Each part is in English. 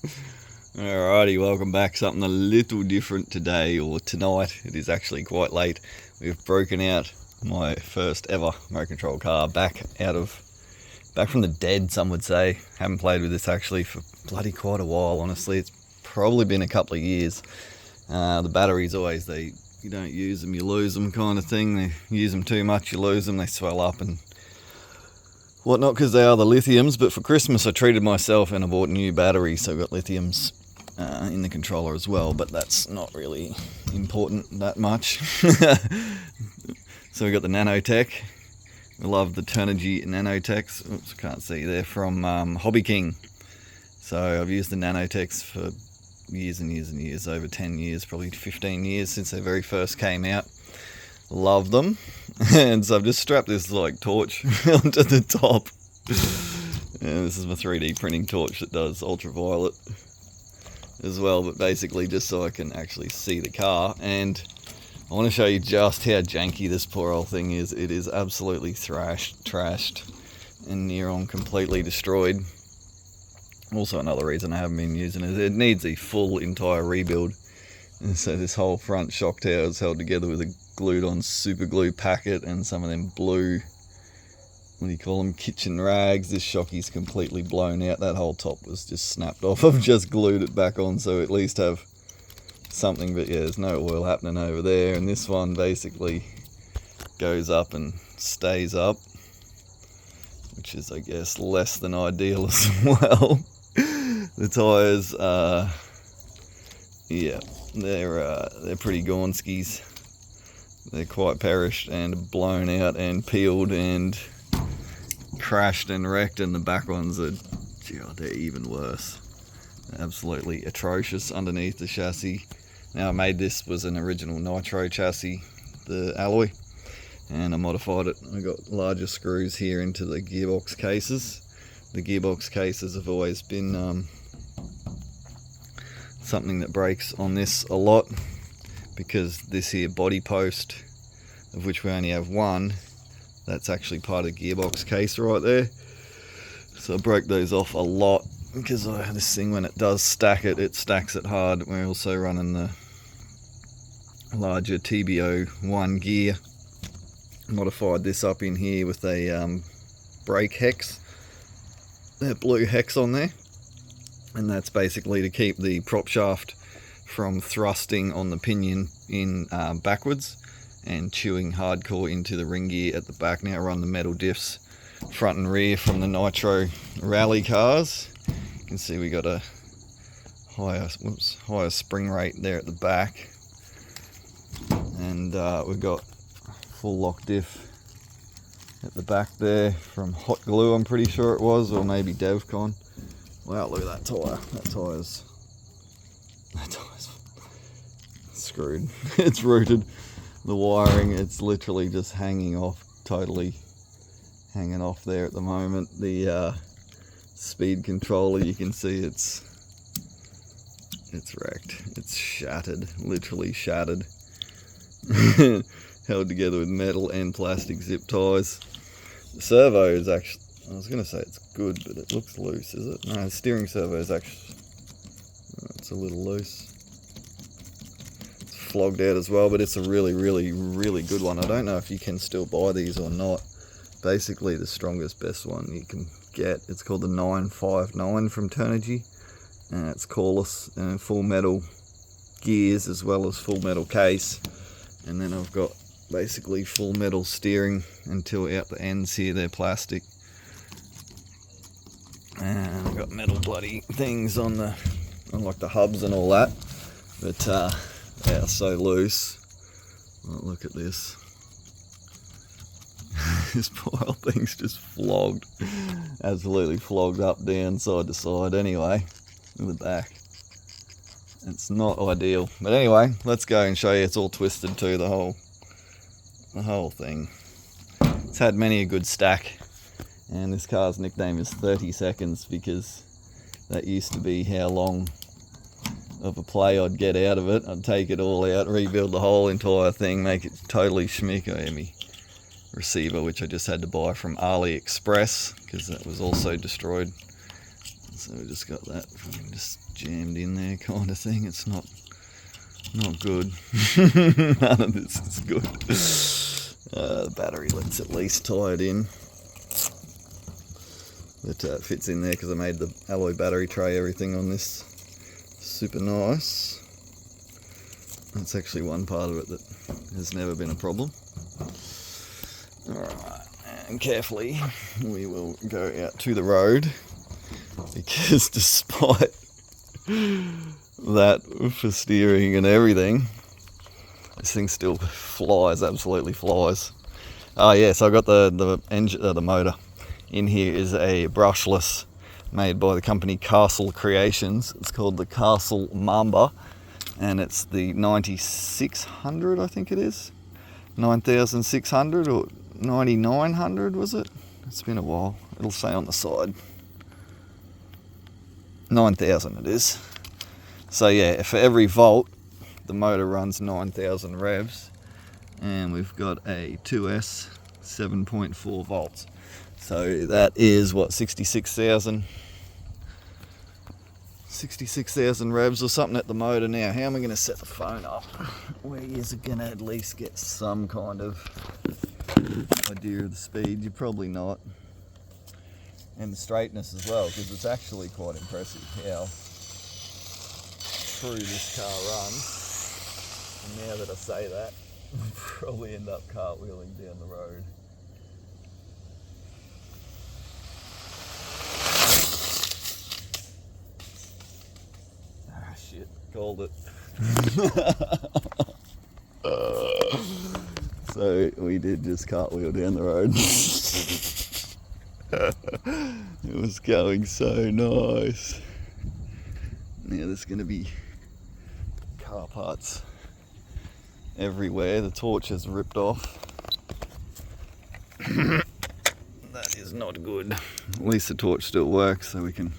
Alrighty, welcome back. Something a little different today, or tonight. It is actually quite late. We've broken out my first ever remote control car back from the dead, some would say. Haven't played with this actually for bloody quite a while, honestly. It's probably been a couple of years. The batteries always, you don't use them, you lose them kind of thing. You use them too much, you lose them, they swell up and whatnot because they are the lithiums. But for Christmas I treated myself and I bought new batteries, so I've got lithiums in the controller as well, but that's not really important that much. So we got the nanotech. We love the Turnigy nanotechs. Oops, can't see. They're from Hobby King. So I've used the nanotechs for years and years and years, over 10 years, probably 15 years since they very first came out. Love them. And so I've just strapped this like torch onto the top. And this is my 3D printing torch that does ultraviolet as well, but basically just so I can actually see the car. And I want to show you just how janky this poor old thing is. It is absolutely trashed and near on completely destroyed. Also another reason I haven't been using it, it needs a full entire rebuild. And so this whole front shock tower is held together with a glued on super glue packet and some of them blue, what do you call them, kitchen rags. This shockey's completely blown out. That whole top was just snapped off. I've just glued it back on so at least have something, but yeah, there's no oil happening over there. And this one basically goes up and stays up, which is, I guess, less than ideal as well. The tyres, yeah, they're pretty Gornskis. They're quite perished and blown out and peeled and crashed and wrecked, and the back ones are, they're even worse. Absolutely atrocious underneath the chassis. Now I made this was an original nitro chassis, the alloy, and I modified it. I got larger screws here into the gearbox cases. The gearbox cases have always been something that breaks on this a lot, because this here body post, of which we only have one, that's actually part of the gearbox case right there. So I broke those off a lot because this thing, when it does stack it, it stacks it hard. We're also running the larger TBO1 gear. Modified this up in here with a brake hex, that blue hex on there, and that's basically to keep the prop shaft from thrusting on the pinion in backwards and chewing hardcore into the ring gear at the back. Now I run the metal diffs front and rear from the nitro rally cars. You can see we got a higher spring rate there at the back, and we've got full lock diff at the back there from Hot Glue, I'm pretty sure it was, or maybe DevCon. Wow, look at that tyre. That tire's screwed. It's rooted. The wiring, it's literally just hanging off, totally hanging off there at the moment. The speed controller, you can see it's wrecked. It's shattered, literally shattered. Held together with metal and plastic zip ties. The servo is actually, I was going to say it's good, but it looks loose, is it? No, the steering servo is actually, it's a little loose. It's flogged out as well, but it's a really, really, really good one. I don't know if you can still buy these or not. Basically the strongest, best one you can get. It's called the 959 from Turnigy, and it's coreless and full metal gears as well as full metal case. And then I've got basically full metal steering until out the ends here, they're plastic. And I've got metal bloody things on like the hubs and all that. But they're so loose. Oh, look at this. This poor old thing's just flogged. Absolutely flogged up, down, side to side. Anyway, in the back. It's not ideal. But anyway, let's go and show you. It's all twisted too, the whole thing. It's had many a good stack. And this car's nickname is 30 seconds because that used to be how long of a play I'd get out of it. I'd take it all out, rebuild the whole entire thing, make it totally schmick. I had me receiver, which I just had to buy from AliExpress because that was also destroyed. So we just got that fucking just jammed in there kind of thing. It's not good. None of this is good. The battery, let's at least tie it in. It fits in there because I made the alloy battery tray, everything on this super nice. That's actually one part of it that has never been a problem. Alright, and carefully we will go out to the road, because despite that for steering and everything, this thing still flies, absolutely flies. Oh yeah, so I got the engine, the motor. In here is a brushless made by the company Castle Creations. It's called the Castle Mamba, and it's the 9600, I think it is. 9600 or 9900, was it? It's been a while. It'll say on the side. 9000 it is. So yeah, for every volt, the motor runs 9,000 revs, and we've got a 2S 7.4 volts. So that is what, 66,000 revs or something at the motor. Now, how am I going to set the phone up where you're going to at least get some kind of idea of the speed? You're probably not. And the straightness as well, because it's actually quite impressive how true this car runs. And now that I say that, I'll probably end up cartwheeling down the road. Ah, shit, called it. So we did just cartwheel down the road. It was going so nice. Now there's going to be car parts everywhere. The torch has ripped off. That is not good. At least the torch still works, so we can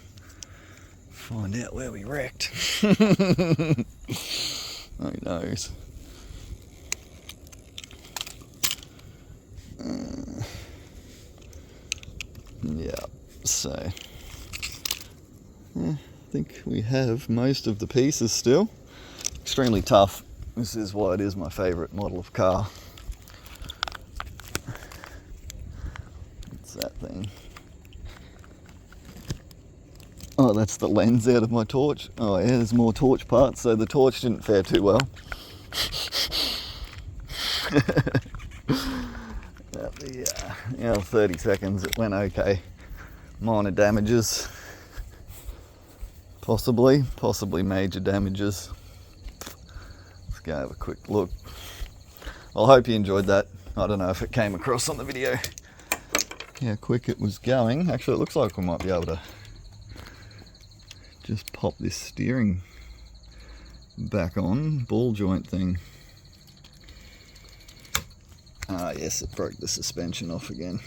find out where we wrecked. Who knows? Yeah, so I think we have most of the pieces still. Extremely tough. This is why it is my favourite model of car. What's that thing? Oh, that's the lens out of my torch. Oh yeah, there's more torch parts, so the torch didn't fare too well. At the 30 seconds it went okay. Minor damages, possibly major damages. Let's go have a quick look. Well, I hope you enjoyed that. I don't know if it came across on the video how quick it was going. Actually, it looks like we might be able to just pop this steering back on, ball joint thing. Ah yes, it broke the suspension off again.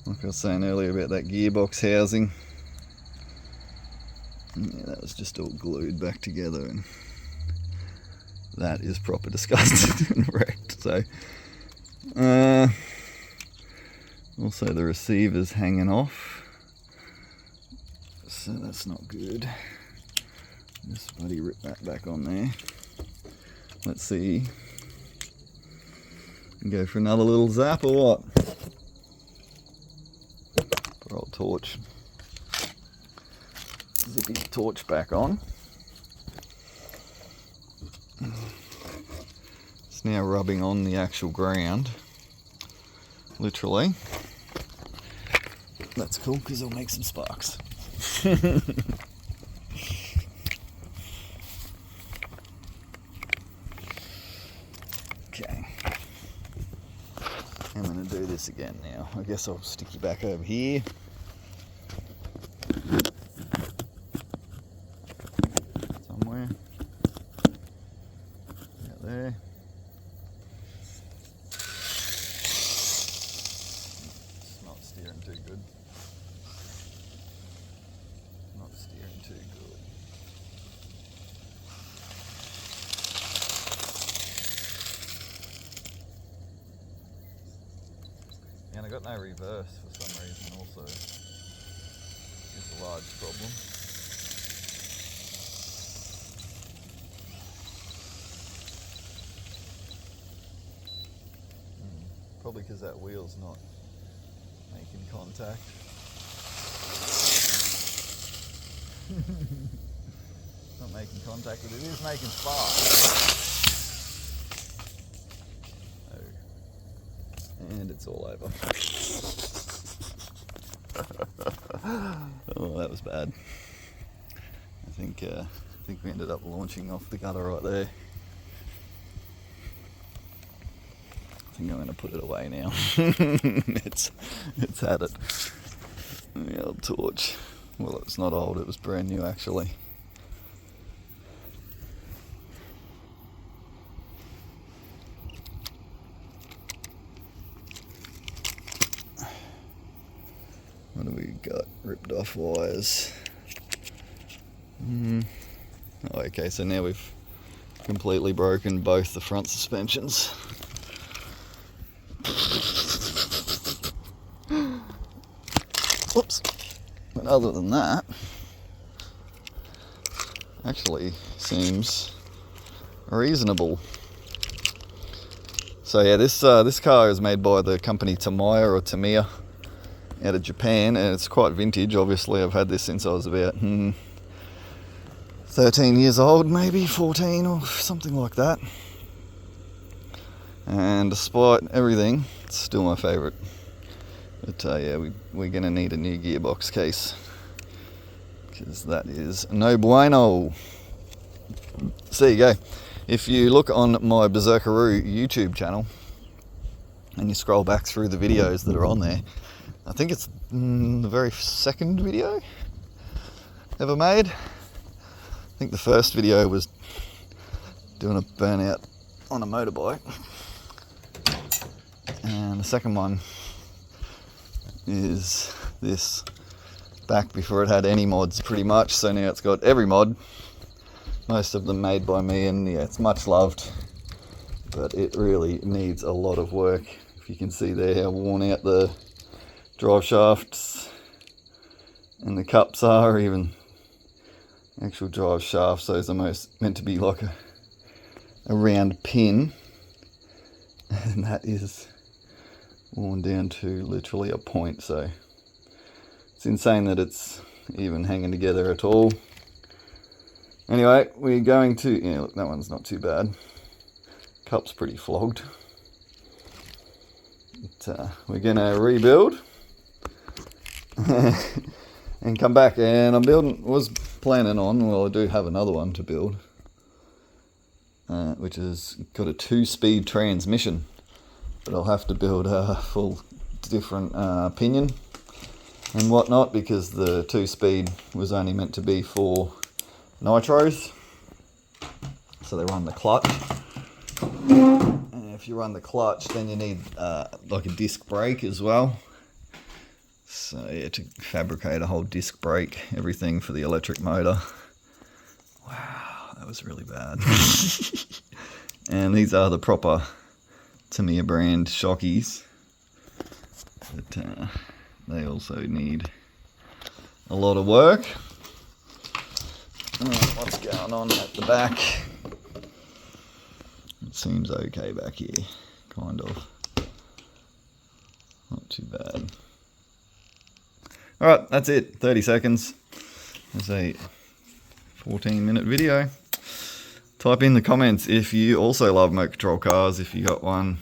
Like I was saying earlier about that gearbox housing. Yeah, that was just all glued back together, and that is proper disgusting and wrecked. So, also the receiver's hanging off, so that's not good. Just bloody rip that back on there. Let's see. Go for another little zap or what? Poor old torch. Zippy torch back on. It's now rubbing on the actual ground, literally. That's cool because it'll make some sparks. Okay. I'm going to do this again now. I guess I'll stick you back over here. Somewhere. Out there. It's not steering too good. Not steering too good. And I got no reverse for some reason also. Guess large problem. Probably because that wheel's not making contact. Not making contact, but it is making spark. Oh. And it's all over. Oh, that was bad. I think we ended up launching off the gutter right there. I think I'm going to put it away now. it's had it. The old torch. Well, it's not old, it was brand new actually. What do we got? Ripped off wires. Oh, okay, so now we've completely broken both the front suspensions. Whoops. But other than that, actually seems reasonable. So yeah, this car is made by the company Tamiya or Tamiya out of Japan, and it's quite vintage. Obviously, I've had this since I was about 13 years old, maybe 14 or something like that. And despite everything, it's still my favourite. But yeah, we're going to need a new gearbox case, because that is no bueno. So there you go. If you look on my Berserkeroo YouTube channel and you scroll back through the videos that are on there, I think it's the very second video ever made. I think the first video was doing a burnout on a motorbike, and the second one is this back before it had any mods pretty much. So now it's got every mod, most of them made by me, and yeah, it's much loved, but it really needs a lot of work. If you can see there how worn out the drive shafts and the cups are, even actual drive shafts, those are meant to be like a round pin, and that is worn down to literally a point. So it's insane that it's even hanging together at all. Anyway, we're going to, yeah, look, that one's not too bad. Cup's pretty flogged. But, we're gonna rebuild and come back, and was planning on, well, I do have another one to build, which has got a 2-speed transmission, but I'll have to build a full different pinion and whatnot, because the 2-speed was only meant to be for nitros, so they run the clutch, and if you run the clutch then you need like a disc brake as well. So yeah, to fabricate a whole disc brake, everything for the electric motor. Wow, that was really bad. And these are the proper Tamiya brand shockies, but they also need a lot of work. What's going on at the back? It seems okay back here, kind of. Not too bad. Alright, that's it. 30 seconds. There's a 14-minute video. Type in the comments if you also love motor control cars, if you got one,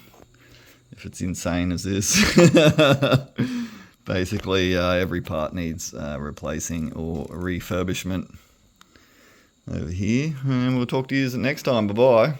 if it's insane as this. Basically, every part needs replacing or refurbishment over here. And we'll talk to you next time. Bye-bye.